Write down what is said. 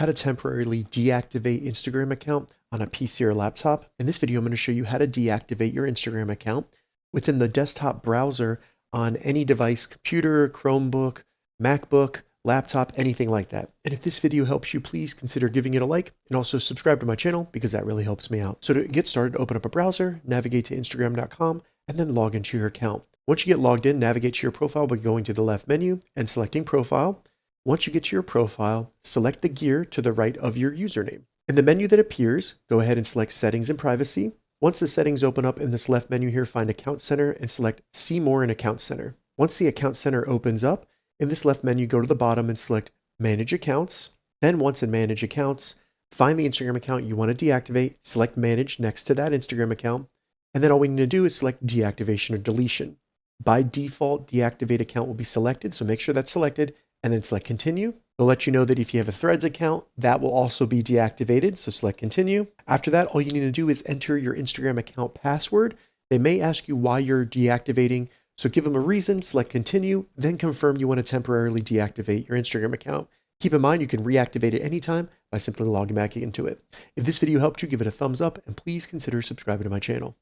how to temporarily deactivate Instagram account on a PC or laptop. In this video, I'm going to show you how to deactivate your Instagram account within the desktop browser on any device, computer, Chromebook, MacBook, laptop, anything like that. And if this video helps you, please consider giving it a like and also subscribe to my channel because that really helps me out. So to get started, open up a browser, navigate to Instagram.com, and then log into your account. Once you get logged in, navigate to your profile by going to the left menu and selecting Profile. Once you get to your profile, select the gear to the right of your username. In the menu that appears, go ahead and select Settings and Privacy. Once the settings open up in this left menu here, find Account Center and select See More in Account Center. Once the Account Center opens up, in this left menu, go to the bottom and select Manage Accounts. Then once in Manage Accounts, find the Instagram account you want to deactivate, select Manage next to that Instagram account, and then all we need to do is select Deactivation or Deletion. By default, Deactivate account will be selected, so make sure that's selected, and then select Continue. It'll let you know that if you have a Threads account, that will also be deactivated, so select Continue. After that, all you need to do is enter your Instagram account password. They may ask you why you're deactivating, so give them a reason, select Continue, then confirm you want to temporarily deactivate your Instagram account. Keep in mind you can reactivate it anytime by simply logging back into it. If this video helped you, give it a thumbs up, and please consider subscribing to my channel.